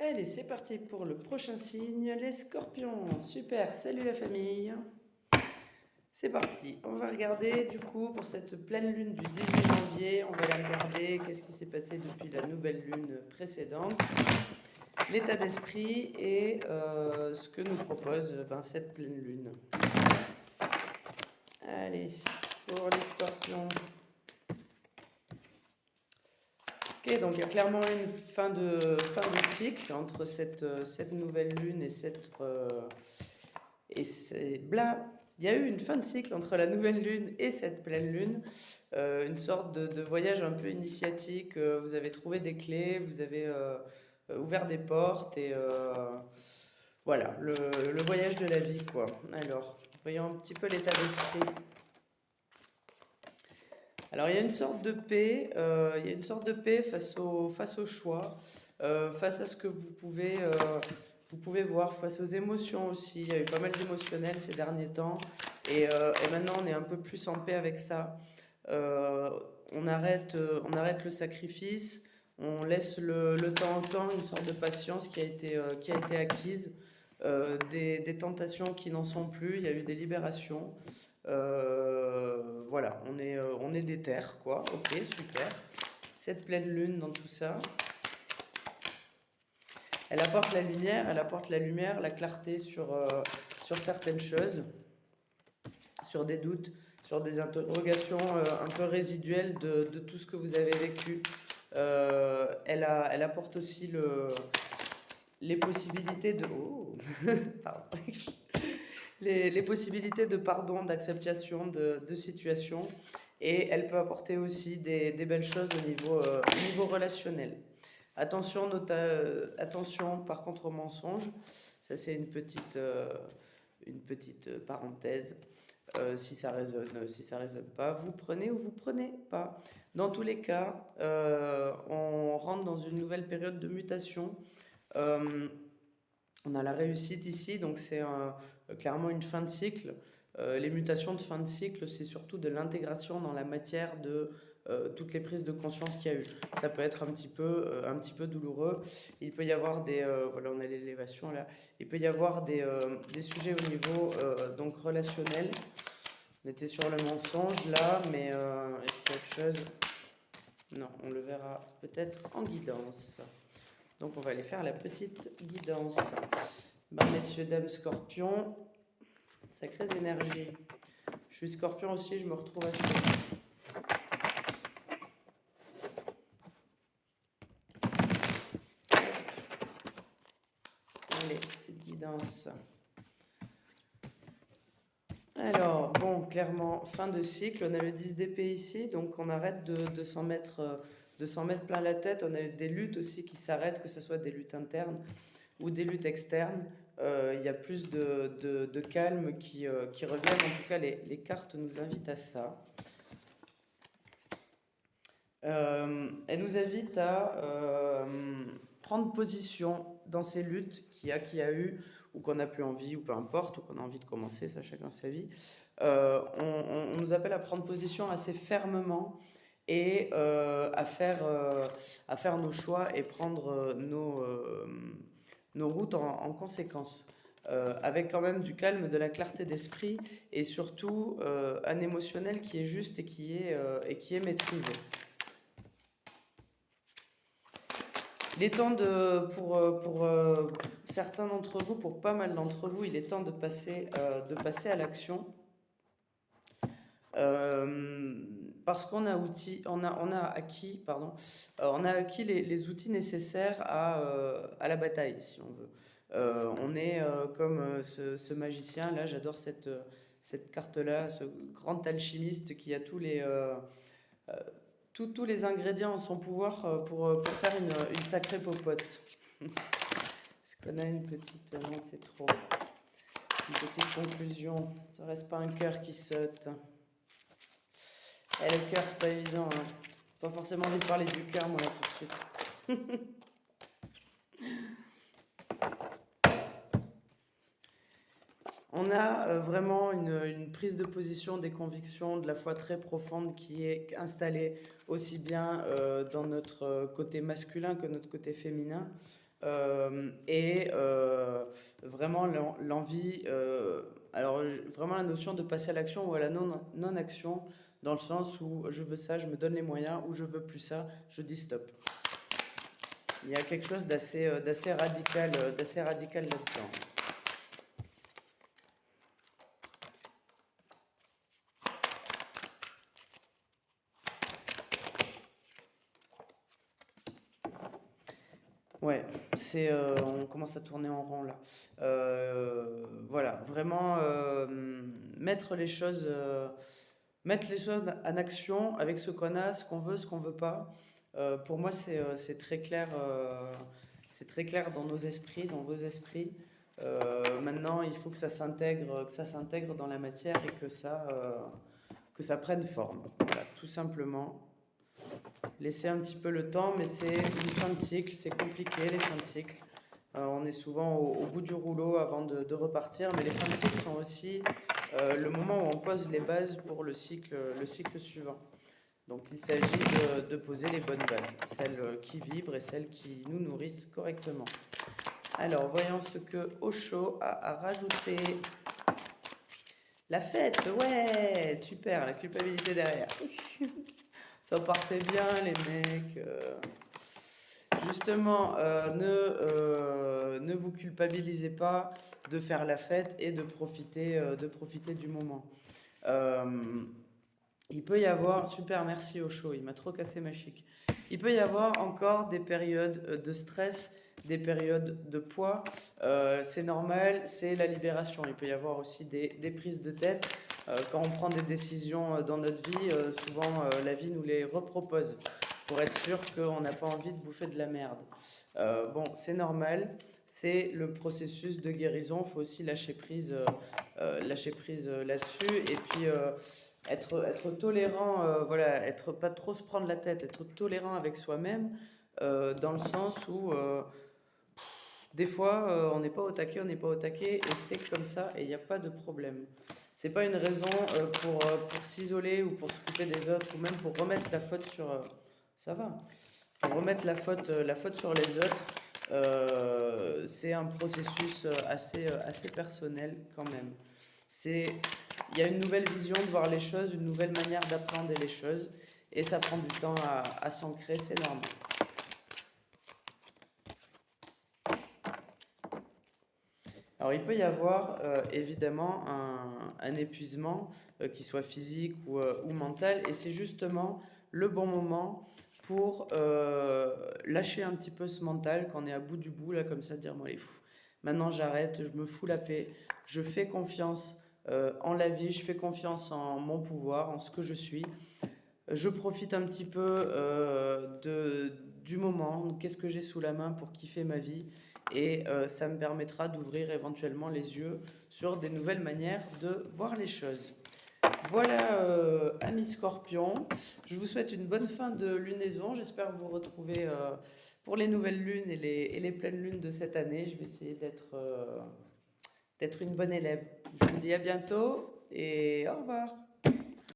Allez, c'est parti pour le prochain signe, les scorpions. Super, salut la famille. C'est parti, on va regarder du coup pour cette pleine lune du 18 janvier, on va la regarder, qu'est-ce qui s'est passé depuis la nouvelle lune précédente, l'état d'esprit et ce que nous propose cette pleine lune. Allez, pour les scorpions. Ok, donc il y a clairement une fin de cycle entre cette nouvelle lune et il y a eu une fin de cycle entre la nouvelle lune et cette pleine lune, une sorte de voyage un peu initiatique. Vous avez trouvé des clés, vous avez ouvert des portes et voilà, le voyage de la vie, quoi. Alors, voyons un petit peu l'état d'esprit. Alors, il y a une sorte de paix, face au choix, face à ce que vous pouvez voir, face aux émotions aussi. Il y a eu pas mal d'émotionnel ces derniers temps, et maintenant on est un peu plus en paix avec ça. Euh, on arrête le sacrifice, on laisse le temps au temps, une sorte de patience qui a été acquise, des tentations qui n'en sont plus, il y a eu des libérations. Voilà, on est déter, quoi. Ok, super. Cette pleine lune dans tout ça, elle apporte la lumière, la clarté sur certaines choses, sur des doutes, sur des interrogations un peu résiduelles de tout ce que vous avez vécu. Elle apporte aussi les possibilités de... Oh pardon. Les possibilités de pardon, d'acceptation de situation. Et elle peut apporter aussi des belles choses au niveau relationnel. Attention par contre aux mensonges. Ça, c'est une petite parenthèse. Si ça résonne pas, vous prenez ou vous prenez pas. Dans tous les cas, on rentre dans une nouvelle période de mutation. Euh, on a la réussite ici, donc c'est clairement une fin de cycle. Les mutations de fin de cycle, c'est surtout de l'intégration dans la matière de toutes les prises de conscience qu'il y a eu. Ça peut être un petit peu douloureux. Il peut y avoir voilà, on a l'élévation là. Il peut y avoir des sujets au niveau donc relationnel. On était sur le mensonge là, mais est-ce qu'il y a autre chose? Non, on le verra peut-être en guidance. Donc on va aller faire la petite guidance. Messieurs, dames, scorpions, sacrées énergies. Je suis scorpion aussi, je me retrouve assez. Allez, petite guidance. Alors, bon, clairement, fin de cycle. On a le 10 d'épée ici, donc on arrête de s'en mettre plein la tête. On a eu des luttes aussi qui s'arrêtent, que ce soit des luttes internes ou des luttes externes. Il y a plus de calme qui reviennent. En tout cas, les cartes nous invitent à ça. Elle nous invite à prendre position dans ces luttes qu'il y a eu, ou qu'on n'a plus envie, ou peu importe, ou qu'on a envie de commencer, ça chacun sa vie. On nous appelle à prendre position assez fermement et à faire nos choix et prendre nos routes en conséquence. Avec quand même du calme, de la clarté d'esprit et surtout un émotionnel qui est juste et qui est maîtrisé. Il est temps pour certains d'entre vous, pour pas mal d'entre vous, il est temps de passer à l'action. Parce qu'on a acquis les outils nécessaires à la bataille, si on veut. On est comme ce magicien là, j'adore cette carte là, ce grand alchimiste qui a tous les ingrédients en son pouvoir pour faire une sacrée popote. Est-ce qu'on a une petite... Non, c'est trop. Une petite conclusion. Serait-ce pas un cœur qui saute? Le cœur, c'est pas évident. Hein. Pas forcément envie de parler du cœur, moi, là, tout de suite. On a vraiment une prise de position, des convictions, de la foi très profonde qui est installée aussi bien dans notre côté masculin que notre côté féminin. Et vraiment l'envie, alors vraiment la notion de passer à l'action ou à la non-action, dans le sens où je veux ça, je me donne les moyens, ou je veux plus ça, je dis stop. Il y a quelque chose d'assez radical, là-dedans. Ouais, on commence à tourner en rond là. Voilà, vraiment mettre les choses en action avec ce qu'on a, ce qu'on veut pas. Pour moi, c'est très clair dans nos esprits, dans vos esprits. Maintenant, il faut que ça s'intègre dans la matière et que ça prenne forme. Voilà, tout simplement. Laisser un petit peu le temps, mais c'est une fin de cycle, c'est compliqué les fins de cycle. On est souvent au bout du rouleau avant de repartir, mais les fins de cycle sont aussi le moment où on pose les bases pour le cycle suivant. Donc il s'agit de poser les bonnes bases, celles qui vibrent et celles qui nous nourrissent correctement. Alors voyons ce que Osho a rajouté. La fête, ouais, super, la culpabilité derrière. Ça partait bien, les mecs. Justement, ne vous culpabilisez pas de faire la fête et de profiter du moment. Il peut y avoir, super, merci Osho, il m'a trop cassé ma chic. Il peut y avoir encore des périodes de stress, des périodes de poids. C'est normal, c'est la libération. Il peut y avoir aussi des prises de tête. Quand on prend des décisions dans notre vie, souvent la vie nous les repropose pour être sûr qu'on n'a pas envie de bouffer de la merde. Bon, c'est normal, c'est le processus de guérison. Il faut aussi lâcher prise là-dessus. Et puis être tolérant, voilà, pas trop se prendre la tête, être tolérant avec soi-même, dans le sens où des fois on n'est pas au taquet, et c'est comme ça, et il n'y a pas de problème. C'est pas une raison pour s'isoler ou pour se couper des autres, ou même pour remettre la faute sur. Ça va. Pour remettre la faute sur les autres, c'est un processus assez personnel quand même. Il y a une nouvelle vision de voir les choses, une nouvelle manière d'appréhender les choses, et ça prend du temps à s'ancrer, c'est normal. Alors il peut y avoir évidemment un épuisement, qui soit physique ou mental, et c'est justement le bon moment pour lâcher un petit peu ce mental quand on est à bout du bout, là, comme ça, dire, bon, allez, maintenant j'arrête, je me fous la paix, je fais confiance en la vie, je fais confiance en mon pouvoir, en ce que je suis. Je profite un petit peu du moment, qu'est-ce que j'ai sous la main pour kiffer ma vie, et ça me permettra d'ouvrir éventuellement les yeux sur des nouvelles manières de voir les choses. Voilà, amis scorpions, je vous souhaite une bonne fin de lunaison. J'espère vous retrouver pour les nouvelles lunes et les pleines lunes de cette année. Je vais essayer d'être une bonne élève. Je vous dis à bientôt et au revoir.